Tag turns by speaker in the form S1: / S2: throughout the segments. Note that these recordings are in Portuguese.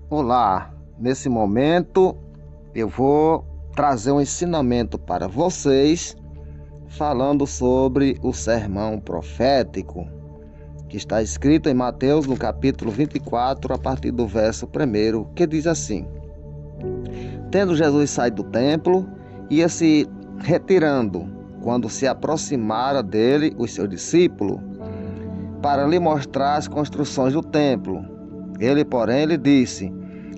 S1: Olá, nesse momento eu vou trazer um ensinamento para vocês falando sobre o sermão profético que está escrito em Mateus no capítulo 24, a partir do verso 1, que diz assim: Tendo Jesus saído do templo, ia se retirando, quando se aproximara dele os seus discípulos, para lhe mostrar as construções do templo. Ele, porém, lhe disse: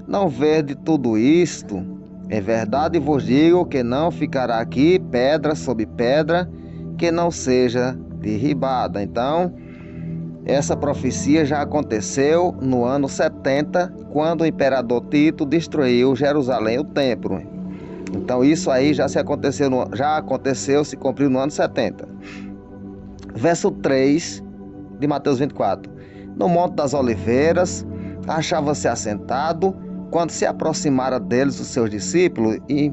S1: Não vede tudo isto? Em verdade vos digo que não ficará aqui pedra sobre pedra que não seja derribada. Então, essa profecia já aconteceu no ano 70, quando o imperador Tito destruiu Jerusalém, o templo. Então isso aí já aconteceu, se cumpriu no ano 70. Verso 3 de Mateus 24. No Monte das Oliveiras, achava-se assentado, quando se aproximara deles os seus discípulos e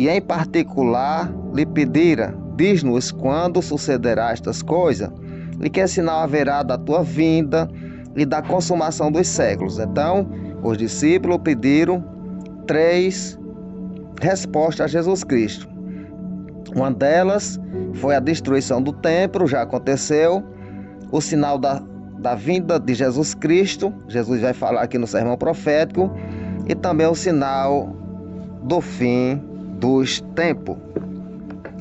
S1: em particular lhe pedira: Diz-nos quando sucederá estas coisas, e que sinal haverá da tua vinda e da consumação dos séculos. Então, os discípulos pediram 3 respostas a Jesus Cristo. Uma delas foi a destruição do templo, já aconteceu. O sinal da vinda de Jesus Cristo, Jesus vai falar aqui no sermão profético, e também o sinal do fim dos tempos.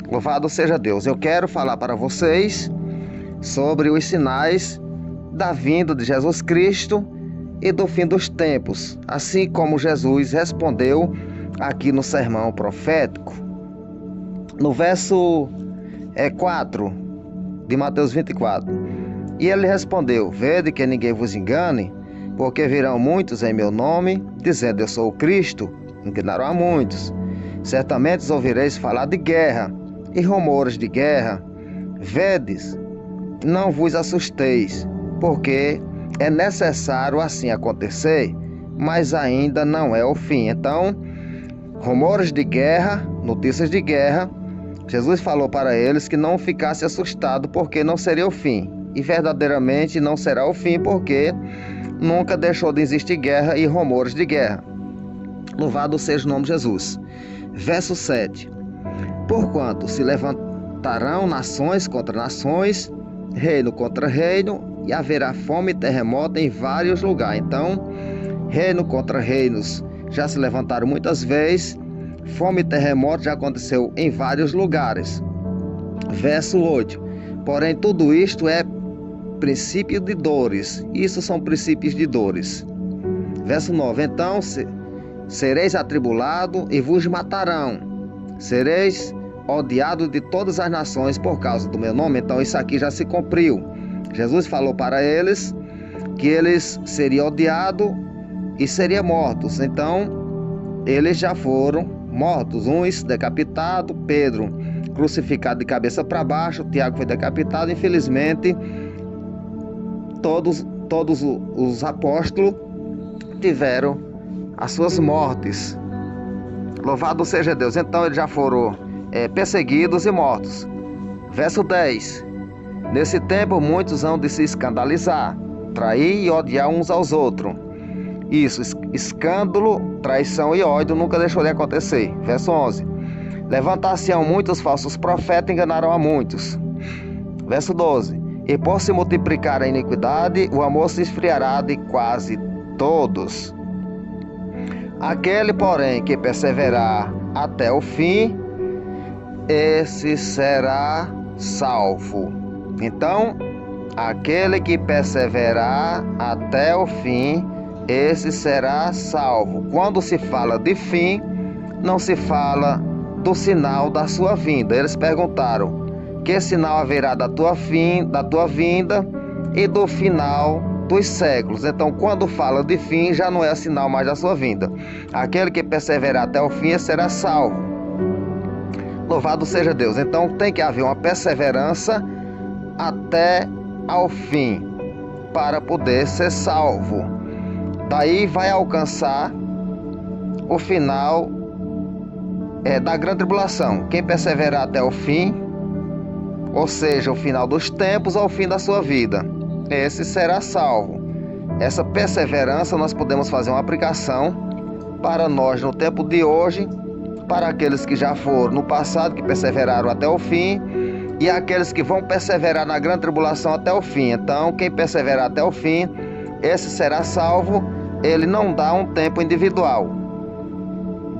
S1: Louvado seja Deus. Eu quero falar para vocês sobre os sinais da vinda de Jesus Cristo e do fim dos tempos, assim como Jesus respondeu aqui no sermão profético. No verso 4 de Mateus 24. E ele respondeu: Vede que ninguém vos engane, porque virão muitos em meu nome, dizendo eu sou o Cristo, enganarão a muitos. Certamente ouvireis falar de guerra e rumores de guerra. Vedes, não vos assusteis, porque é necessário assim acontecer, mas ainda não é o fim. Então, rumores de guerra, notícias de guerra, Jesus falou para eles que não ficasse assustado, porque não seria o fim. E verdadeiramente não será o fim, porque nunca deixou de existir guerra e rumores de guerra. Louvado seja o nome de Jesus. Verso 7. Porquanto se levantarão nações contra nações, reino contra reino, e haverá fome e terremoto em vários lugares. Então, reino contra reinos já se levantaram muitas vezes, fome e terremoto já aconteceu em vários lugares. Verso 8. Porém, tudo isto é princípio de dores. Isso são princípios de dores. Verso 9. Então, sereis atribulados e vos matarão. Sereis odiados de todas as nações por causa do meu nome. Então isso aqui já se cumpriu. Jesus falou para eles que eles seriam odiados e seriam mortos. Então eles já foram mortos. Uns decapitados, Pedro crucificado de cabeça para baixo, Tiago foi decapitado. Infelizmente todos os apóstolos tiveram as suas mortes. Louvado seja Deus. Então eles já foram perseguidos e mortos. Verso 10. Nesse tempo muitos hão de se escandalizar, trair e odiar uns aos outros. Isso, escândalo, traição e ódio nunca deixou de acontecer. Verso 11. Levantar-se-ão muitos falsos profetas e enganarão a muitos. Verso 12. E por se multiplicar a iniquidade, o amor se esfriará de quase todos. Aquele, porém, que perseverar até o fim, esse será salvo. Então, aquele que perseverar até o fim, esse será salvo. Quando se fala de fim, não se fala do sinal da sua vinda. Eles perguntaram: que sinal haverá da tua vinda e do final dos séculos? Então, quando fala de fim, já não é sinal mais da sua vinda. Aquele que perseverar até o fim será salvo. Louvado seja Deus. Então tem que haver uma perseverança até ao fim para poder ser salvo. Daí vai alcançar o final da grande tribulação. Quem perseverar até o fim, ou seja, o final dos tempos ou o fim da sua vida, esse será salvo. essa perseverança nós podemos fazer uma aplicação para nós no tempo de hoje, para aqueles que já foram no passado, que perseveraram até o fim, e aqueles que vão perseverar na grande tribulação até o fim. Então, quem perseverar até o fim, esse será salvo. Ele não dá um tempo individual.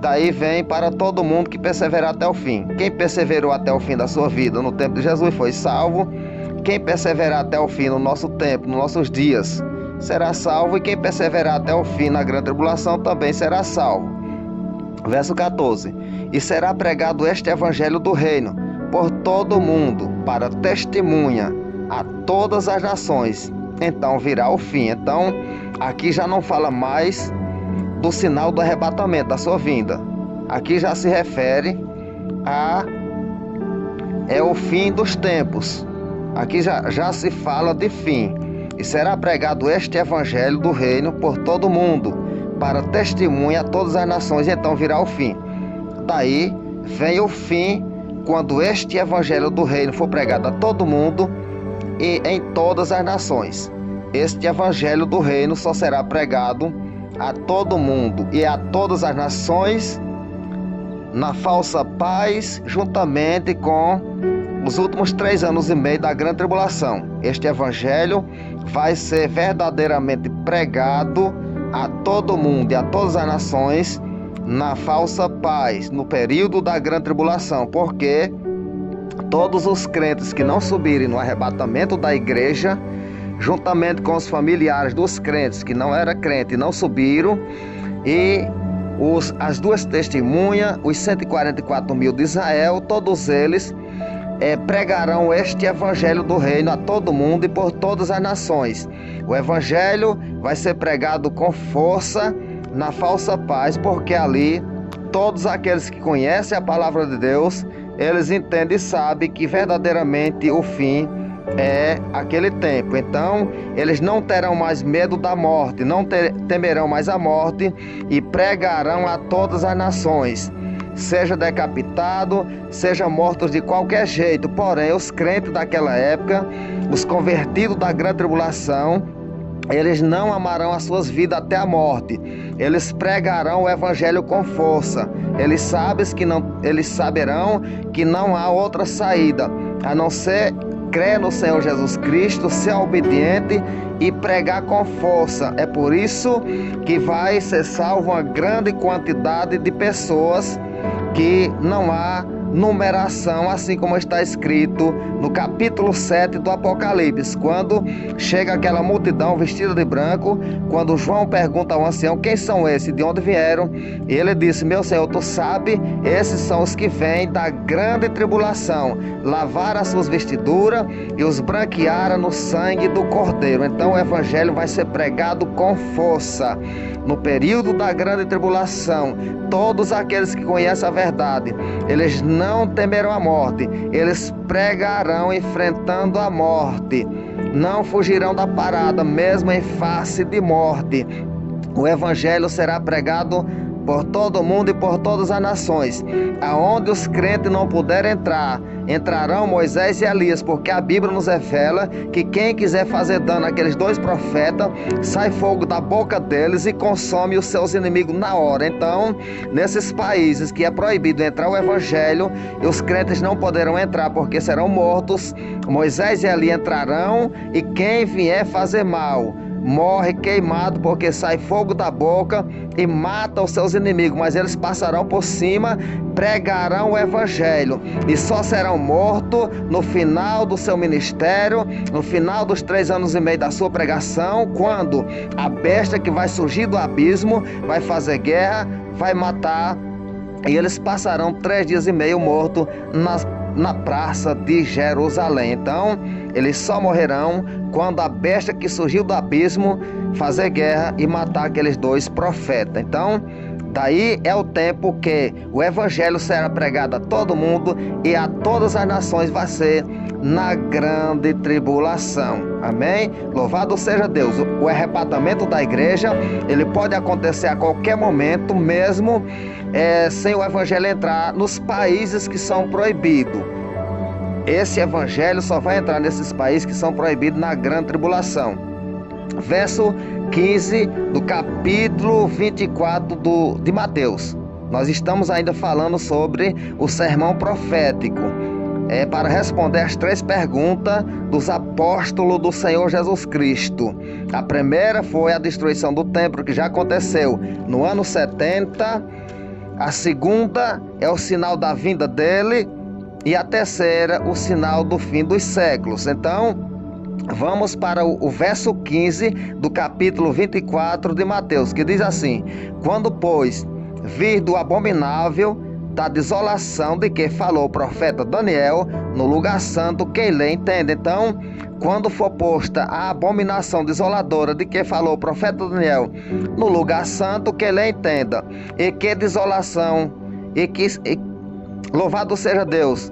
S1: Daí vem para todo mundo que perseverar até o fim. Quem perseverou até o fim da sua vida no tempo de Jesus foi salvo. Quem perseverar até o fim no nosso tempo, nos nossos dias, será salvo. E quem perseverar até o fim na grande tribulação também será salvo. Verso 14. E será pregado este evangelho do reino por todo o mundo, para testemunha a todas as nações. Então virá o fim. Então, aqui já não fala mais do sinal do arrebatamento, da sua vinda. Aqui já se refere o fim dos tempos. Aqui já se fala de fim. E será pregado este evangelho do reino por todo o mundo, para testemunha a todas as nações. Então virá o fim. Daí vem o fim, quando este evangelho do reino for pregado a todo mundo e em todas as nações. Este evangelho do reino só será pregado a todo mundo e a todas as nações na falsa paz, juntamente com os últimos 3 anos e meio da grande tribulação. Este evangelho vai ser verdadeiramente pregado a todo mundo e a todas as nações na falsa paz, no período da grande tribulação, porque todos os crentes que não subirem no arrebatamento da igreja, juntamente com os familiares dos crentes que não eram crentes e não subiram, e as 2 testemunhas, os 144 mil de Israel, todos eles pregarão este evangelho do reino a todo mundo e por todas as nações. O evangelho vai ser pregado com força na falsa paz, porque ali todos aqueles que conhecem a palavra de Deus, eles entendem e sabem que verdadeiramente o fim é aquele tempo. Então eles não terão mais medo da morte, não temerão mais a morte, e pregarão a todas as nações, seja decapitado, seja mortos de qualquer jeito. Porém, os crentes daquela época, os convertidos da grande tribulação, eles não amarão as suas vidas até a morte. Eles pregarão o evangelho com força. Eles saberão que não há outra saída a não ser crer no Senhor Jesus Cristo, ser obediente e pregar com força. É por isso que vai ser salvo uma grande quantidade de pessoas, que não há numeração, assim como está escrito no capítulo 7 do Apocalipse, quando chega aquela multidão vestida de branco, quando João pergunta ao ancião: quem são esses, de onde vieram? E ele disse: meu Senhor, tu sabe, esses são os que vêm da grande tribulação, lavaram as suas vestiduras e os branquearam no sangue do Cordeiro. Então o evangelho vai ser pregado com força no período da grande tribulação. Todos aqueles que conhecem a verdade, eles não temerão a morte, eles pregarão enfrentando a morte, não fugirão da parada, mesmo em face de morte. O evangelho será pregado por todo mundo e por todas as nações. Aonde os crentes não puderem entrar, entrarão Moisés e Elias, porque a Bíblia nos revela que quem quiser fazer dano àqueles 2 profetas, sai fogo da boca deles e consome os seus inimigos na hora. Então, nesses países que é proibido entrar o evangelho, e os crentes não poderão entrar porque serão mortos, Moisés e Elias entrarão, e quem vier fazer mal morre queimado, porque sai fogo da boca e mata os seus inimigos. Mas eles passarão por cima, pregarão o evangelho e só serão mortos no final do seu ministério, no final dos 3 anos e meio da sua pregação, quando a besta que vai surgir do abismo vai fazer guerra, vai matar, e eles passarão 3 dias e meio mortos na praça de Jerusalém. Então eles só morrerão quando a besta que surgiu do abismo fazer guerra e matar aqueles 2 profetas. Então daí é o tempo que o evangelho será pregado a todo mundo e a todas as nações, vai ser na grande tribulação. Amém? Louvado seja Deus. O arrebatamento da igreja, ele pode acontecer a qualquer momento, mesmo sem o evangelho entrar nos países que são proibidos. Esse evangelho só vai entrar nesses países que são proibidos na grande tribulação. Verso 15 do capítulo 24 de Mateus. Nós estamos ainda falando sobre o sermão profético. Para responder as 3 perguntas dos apóstolos do Senhor Jesus Cristo. A primeira foi a destruição do templo, que já aconteceu no ano 70. A segunda é o sinal da vinda dele. E a terceira, o sinal do fim dos séculos. Então, vamos para o verso 15 do capítulo 24 de Mateus, que diz assim: quando, pois, vir do abominável da desolação de que falou o profeta Daniel, no lugar santo, quem lê entende. Então, quando for posta a abominação desoladora de que falou o profeta Daniel, no lugar santo, quem lê entenda. E que desolação, louvado seja Deus.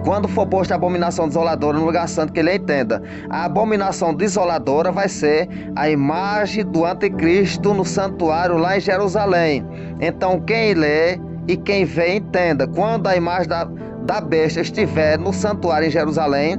S1: Quando for posta a abominação desoladora no lugar santo, que ele entenda. A abominação desoladora vai ser a imagem do anticristo no santuário lá em Jerusalém. Então quem lê e quem vê entenda. Quando a imagem da besta estiver no santuário em Jerusalém,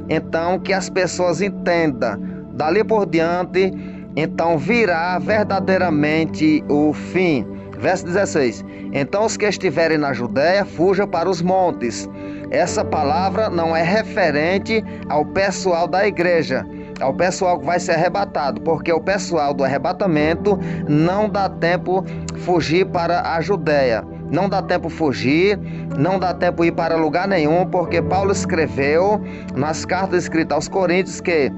S1: então que as pessoas entendam. Dali por diante, então virá verdadeiramente o fim. Verso 16: então os que estiverem na Judéia fujam para os montes. Essa palavra não é referente ao pessoal da igreja, ao pessoal que vai ser arrebatado, porque o pessoal do arrebatamento não dá tempo fugir para a Judéia. Não dá tempo fugir, não dá tempo ir para lugar nenhum, porque Paulo escreveu nas cartas escritas aos Coríntios que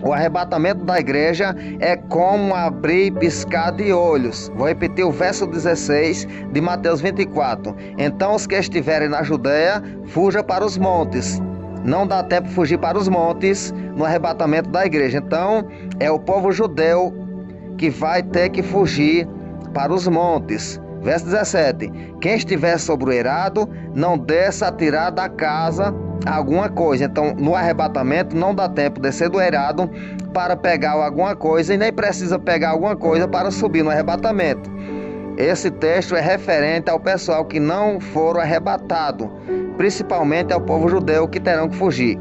S1: o arrebatamento da igreja é como abrir e piscar de olhos. Vou repetir o verso 16 de Mateus 24. Então os que estiverem na Judéia, fuja para os montes. Não dá tempo de fugir para os montes no arrebatamento da igreja. Então é o povo judeu que vai ter que fugir para os montes. Verso 17: quem estiver sobre o eirado, não desça a tirar da casa alguma coisa. Então no arrebatamento não dá tempo de descer do eirado para pegar alguma coisa, e nem precisa pegar alguma coisa para subir no arrebatamento. Esse texto é referente ao pessoal que não foram arrebatados, principalmente ao povo judeu, que terão que fugir.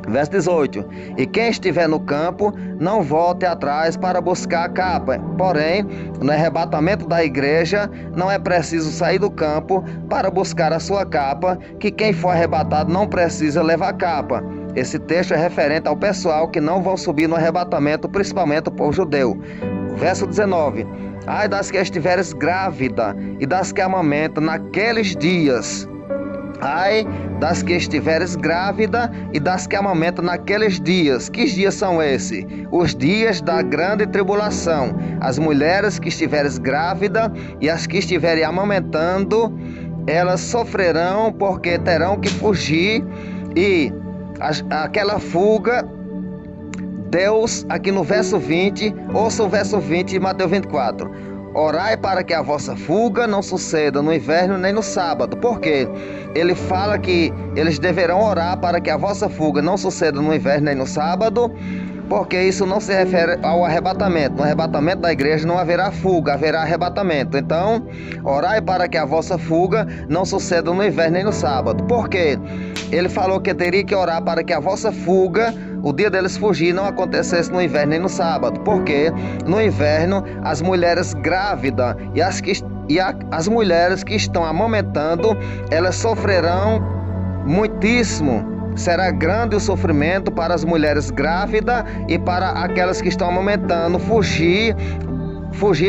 S1: Verso 18: e quem estiver no campo, não volte atrás para buscar a capa. Porém, no arrebatamento da igreja, não é preciso sair do campo para buscar a sua capa, que quem for arrebatado não precisa levar capa. Esse texto é referente ao pessoal que não vão subir no arrebatamento, principalmente o povo judeu. Verso 19: ai das que estiveres grávida e das que amamentam naqueles dias. Ai das que estiveres grávida e das que amamentam naqueles dias. Que dias são esses? Os dias da grande tribulação. As mulheres que estiveres grávida e as que estiverem amamentando, elas sofrerão, porque terão que fugir. E aquela fuga, Deus, aqui no verso 20, ouça o verso 20 de Mateus 24. Orai para que a vossa fuga não suceda no inverno nem no sábado. Por quê? Ele fala que eles deverão orar para que a vossa fuga não suceda no inverno nem no sábado, porque isso não se refere ao arrebatamento. No arrebatamento da igreja não haverá fuga, haverá arrebatamento. Então, orai para que a vossa fuga não suceda no inverno nem no sábado. Por quê? Ele falou que teria que orar para que a vossa fuga, o dia deles fugir, não acontecesse no inverno nem no sábado. Porque no inverno as mulheres grávidas e as mulheres que estão amamentando, elas sofrerão muitíssimo. Será grande o sofrimento para as mulheres grávidas e para aquelas que estão amamentando fugir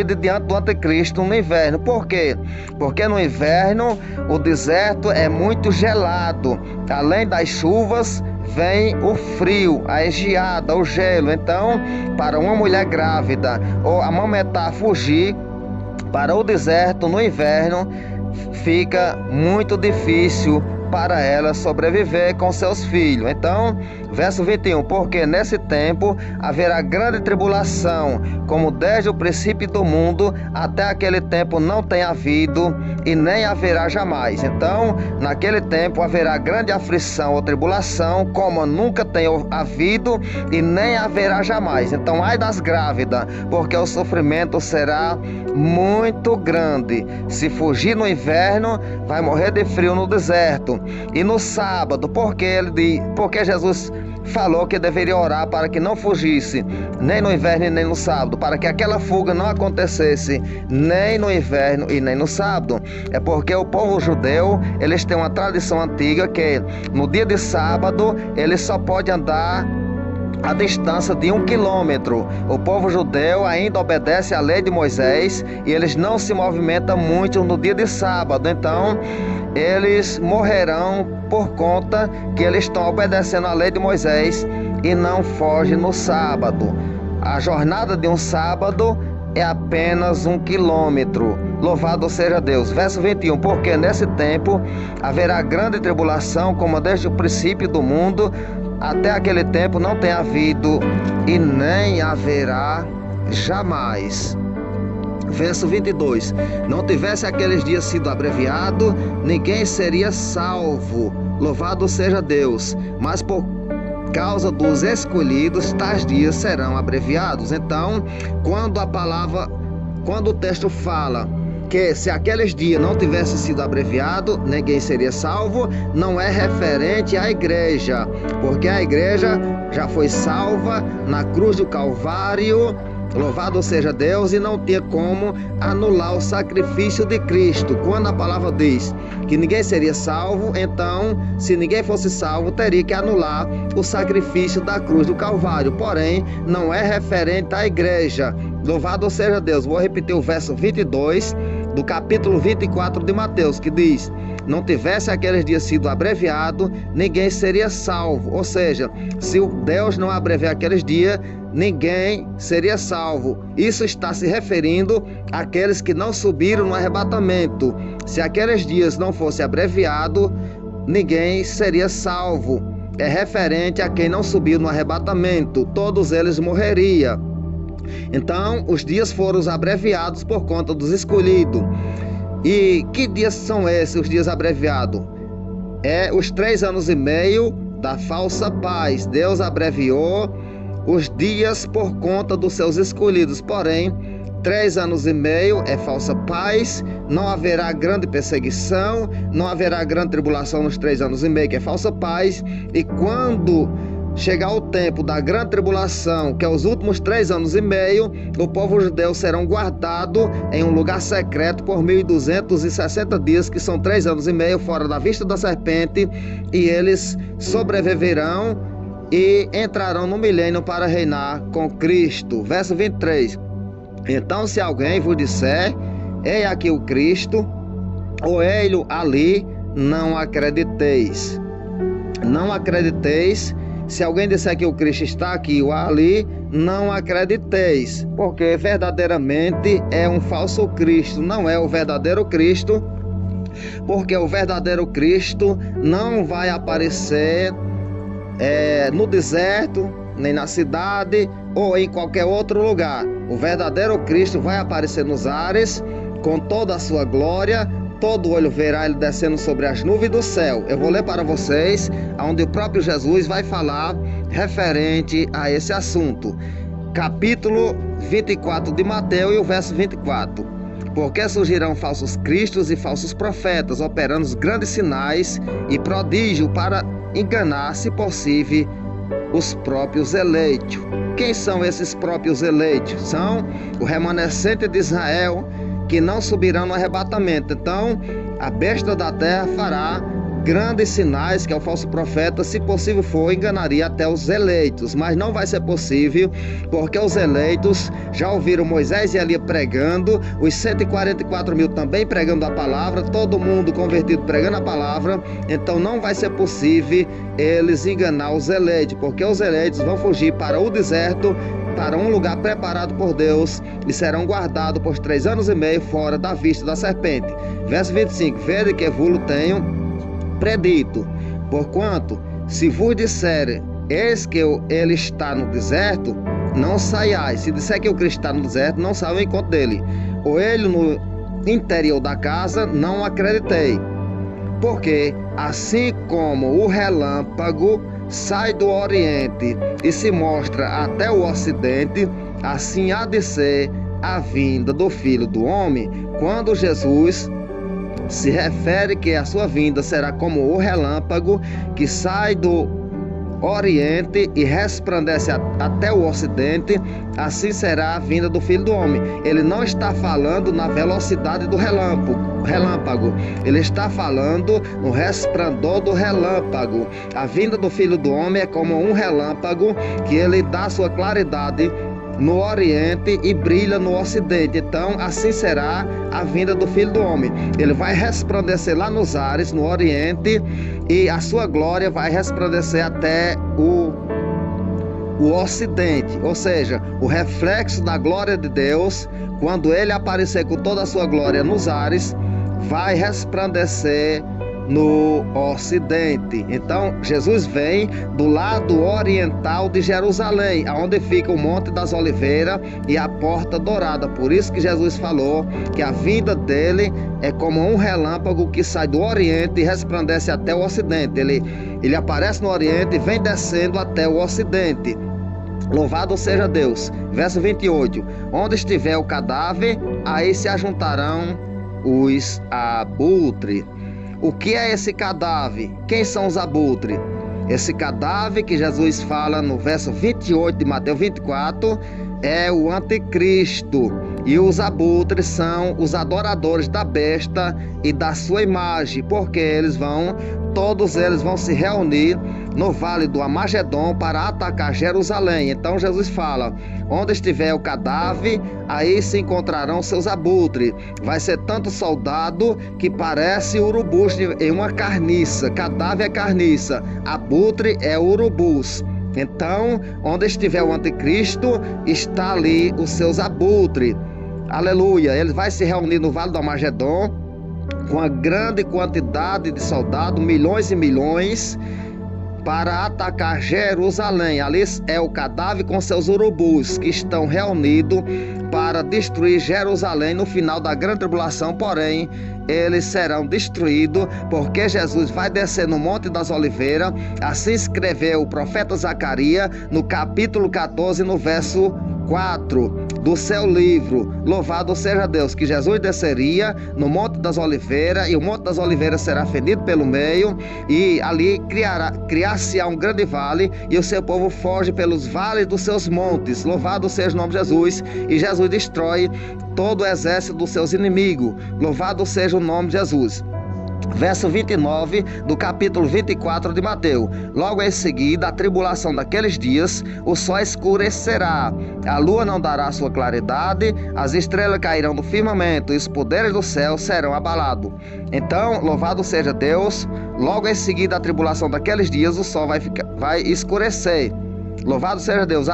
S1: de diante do anticristo no inverno. Por quê? Porque no inverno o deserto é muito gelado. Além das chuvas, vem o frio, a geada, o gelo. Então, para uma mulher grávida ou amamentar fugir para o deserto no inverno, fica muito difícil para ela sobreviver com seus filhos. Então, verso 21, porque nesse tempo haverá grande tribulação, como desde o princípio do mundo até aquele tempo não tem havido e nem haverá jamais. Então, naquele tempo haverá grande aflição ou tribulação, como nunca tem havido e nem haverá jamais. Então, ai das grávidas, porque o sofrimento será muito grande. Se fugir no inverno, vai morrer de frio no deserto. E no sábado, porque Jesus falou que deveria orar para que não fugisse nem no inverno e nem no sábado, para que aquela fuga não acontecesse nem no inverno e nem no sábado. É porque o povo judeu, eles têm uma tradição antiga que no dia de sábado ele só pode andar a distância de 1 quilômetro. O povo judeu ainda obedece à lei de Moisés e eles não se movimentam muito no dia de sábado. Então, eles morrerão por conta que eles estão obedecendo à lei de Moisés e não fogem no sábado. A jornada de um sábado é apenas 1 quilômetro. Louvado seja Deus. Verso 21. Porque nesse tempo haverá grande tribulação, como desde o princípio do mundo até aquele tempo não tem havido e nem haverá jamais. Verso 22. Não tivesse aqueles dias sido abreviado, ninguém seria salvo. Louvado seja Deus. Mas por causa dos escolhidos, tais dias serão abreviados. Então, quando o texto fala que se aqueles dias não tivessem sido abreviados, ninguém seria salvo, não é referente à igreja, porque a igreja já foi salva na cruz do Calvário, louvado seja Deus, e não tinha como anular o sacrifício de Cristo. Quando a palavra diz que ninguém seria salvo, então, se ninguém fosse salvo, teria que anular o sacrifício da cruz do Calvário. Porém, não é referente à igreja. Louvado seja Deus. Vou repetir o verso 22 do capítulo 24 de Mateus, que diz: não tivesse aqueles dias sido abreviado, ninguém seria salvo. Ou seja, se Deus não abreviar aqueles dias, ninguém seria salvo. Isso está se referindo àqueles que não subiram no arrebatamento. Se aqueles dias não fosse abreviado, ninguém seria salvo. É referente a quem não subiu no arrebatamento. Todos eles morreriam. Então, os dias foram abreviados por conta dos escolhidos. E que dias são esses, os dias abreviados? É os 3 anos e meio da falsa paz. Deus abreviou os dias por conta dos seus escolhidos. Porém, 3 anos e meio é falsa paz, não haverá grande perseguição, não haverá grande tribulação nos 3 anos e meio, que é falsa paz. E quando chegar o tempo da grande tribulação, que é os últimos 3 anos e meio, o povo judeu serão guardado em um lugar secreto por 1260 dias, que são 3 anos e meio, fora da vista da serpente, e eles sobreviverão e entrarão no milênio para reinar com Cristo. Verso 23. Então, se alguém vos disser, ei aqui o Cristo, ou ei-lo ali, não acrediteis. Não acrediteis. Se alguém disser que o Cristo está aqui ou ali, não acrediteis, porque verdadeiramente é um falso Cristo, não é o verdadeiro Cristo, porque o verdadeiro Cristo não vai aparecer no deserto, nem na cidade ou em qualquer outro lugar. O verdadeiro Cristo vai aparecer nos ares com toda a sua glória. Todo olho verá ele descendo sobre as nuvens do céu. Eu vou ler para vocês, onde o próprio Jesus vai falar referente a esse assunto. Capítulo 24 de Mateus e o verso 24. Porque surgirão falsos cristos e falsos profetas, operando grandes sinais e prodígios para enganar, se possível, os próprios eleitos. Quem são esses próprios eleitos? São o remanescente de Israel, que não subirão no arrebatamento. Então, a besta da terra fará grandes sinais, que é o falso profeta, se possível for, enganaria até os eleitos, mas não vai ser possível, porque os eleitos já ouviram Moisés e Elias pregando, os 144 mil também pregando a palavra, todo mundo convertido pregando a palavra. Então não vai ser possível eles enganar os eleitos, porque os eleitos vão fugir para o deserto, para um lugar preparado por Deus, e serão guardados por 3 anos e meio fora da vista da serpente. Verso 25. Vede que vos tenho predito, porquanto se vos disserem, eis que ele está no deserto, não saiais. Se disser que o Cristo está no deserto, não saiam ao encontro dele. Ou ele no interior da casa, não acreditei. Porque assim como o relâmpago sai do oriente e se mostra até o ocidente, assim há de ser a vinda do Filho do Homem. Quando Jesus se refere que a sua vinda será como o relâmpago que sai do oriente e resplandece até o ocidente, assim será a vinda do Filho do Homem. Ele não está falando na velocidade do relâmpago. Ele está falando no resplendor do relâmpago. A vinda do Filho do Homem é como um relâmpago que ele dá sua claridade no oriente e brilha no ocidente. Então assim será a vinda do Filho do Homem. Ele vai resplandecer lá nos ares, no oriente, e a sua glória vai resplandecer até o ocidente, ou seja, o reflexo da glória de Deus, quando ele aparecer com toda a sua glória nos ares, vai resplandecer no ocidente. Então Jesus vem do lado oriental de Jerusalém, aonde fica o Monte das Oliveiras e a Porta Dourada. Por isso que Jesus falou que a vinda dele é como um relâmpago que sai do oriente e resplandece até o ocidente. Ele aparece no oriente e vem descendo até o ocidente. Louvado seja Deus. Verso 28: onde estiver o cadáver, aí se ajuntarão os abutres. O que é esse cadáver? Quem são os abutres? Esse cadáver que Jesus fala no verso 28 de Mateus 24 é o anticristo. E os abutres são os adoradores da besta e da sua imagem, porque todos eles vão se reunir no vale do Amagedon para atacar Jerusalém. Então Jesus fala: onde estiver o cadáver, aí se encontrarão seus abutres. Vai ser tanto soldado que parece urubus em uma carniça. Cadáver é carniça, abutre é urubus. Então, onde estiver o anticristo, está ali os seus abutres. Aleluia! Ele vai se reunir no vale do Amagedon com a grande quantidade de soldados, milhões e milhões, para atacar Jerusalém. Ali é o cadáver com seus urubus que estão reunidos para destruir Jerusalém no final da grande tribulação. Porém, eles serão destruídos porque Jesus vai descer no Monte das Oliveiras. Assim escreveu o profeta Zacarias no capítulo 14, no verso 4 do seu livro. Louvado seja Deus, que Jesus desceria no Monte das Oliveiras, e o Monte das Oliveiras será fendido pelo meio, e ali criar-se-á um grande vale, e o seu povo foge pelos vales dos seus montes. Louvado seja o nome de Jesus. E Jesus destrói todo o exército dos seus inimigos. Louvado seja o nome de Jesus. Verso 29 do capítulo 24 de Mateus: logo em seguida, a tribulação daqueles dias, o sol escurecerá, a lua não dará sua claridade, as estrelas cairão do firmamento e os poderes do céu serão abalados. Então, louvado seja Deus, logo em seguida, a tribulação daqueles dias, o sol vai escurecer. Louvado seja Deus.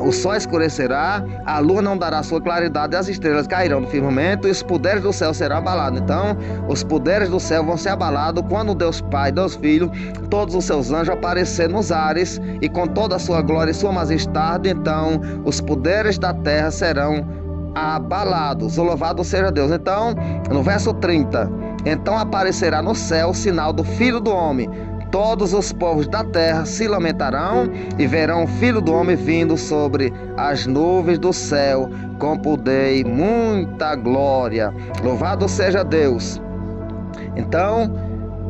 S1: O sol escurecerá, a lua não dará sua claridade, as estrelas cairão do firmamento e os poderes do céu serão abalados. Então, os poderes do céu vão ser abalados quando Deus Pai, Deus Filho, todos os seus anjos aparecerem nos ares e com toda a sua glória e sua majestade. Então, os poderes da terra serão abalados. Louvado seja Deus. Então, no verso 30: então aparecerá no céu o sinal do Filho do Homem. Todos os povos da terra se lamentarão e verão o Filho do Homem vindo sobre as nuvens do céu com poder e muita glória. Louvado seja Deus. Então,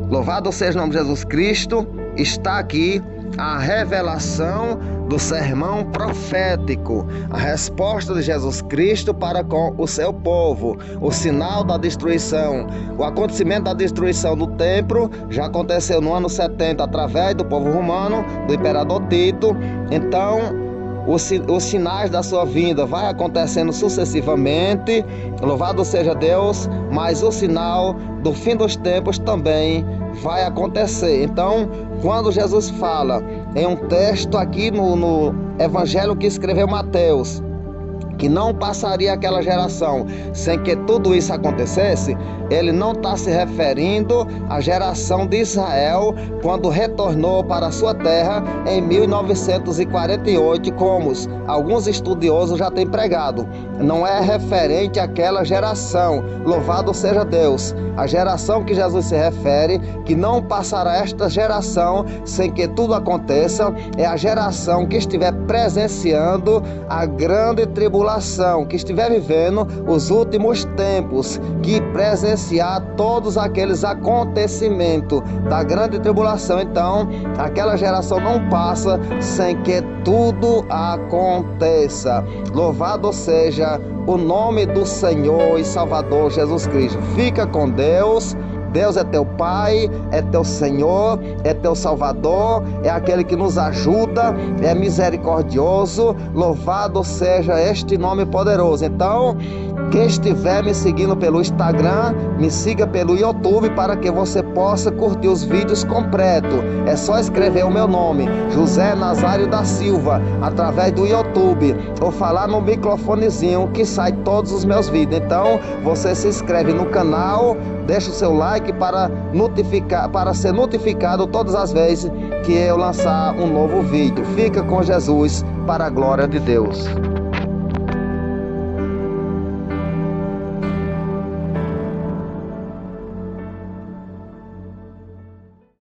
S1: louvado seja o nome de Jesus Cristo. Está aqui a revelação do sermão profético, a resposta de Jesus Cristo para com o seu povo, o sinal da destruição. O acontecimento da destruição do templo já aconteceu no ano 70 através do povo romano, do imperador Tito. Então, os sinais da sua vinda vai acontecendo sucessivamente. Louvado seja Deus. Mas o sinal do fim dos tempos também vai acontecer. Então, quando Jesus fala em um texto aqui no evangelho que escreveu Mateus, que não passaria aquela geração sem que tudo isso acontecesse, ele não está se referindo à geração de Israel quando retornou para a sua terra em 1948, como alguns estudiosos já têm pregado. Não é referente àquela geração. Louvado seja Deus. A geração que Jesus se refere, que não passará esta geração sem que tudo aconteça, é a geração que estiver presenciando a grande tribulação tribulação, que estiver vivendo os últimos tempos, que presenciar todos aqueles acontecimentos da grande tribulação, então aquela geração não passa sem que tudo aconteça. Louvado seja o nome do Senhor e Salvador Jesus Cristo. Fica com Deus. Deus é teu Pai, é teu Senhor, é teu Salvador, é aquele que nos ajuda, é misericordioso. Louvado seja este nome poderoso. Então, quem estiver me seguindo pelo Instagram, me siga pelo YouTube para que você possa curtir os vídeos completos. É só escrever o meu nome, José Nazário da Silva, através do YouTube, ou falar no microfonezinho que sai todos os meus vídeos. Então, você se inscreve no canal, deixa o seu like para ser notificado todas as vezes que eu lançar um novo vídeo. Fica com Jesus, para a glória de Deus.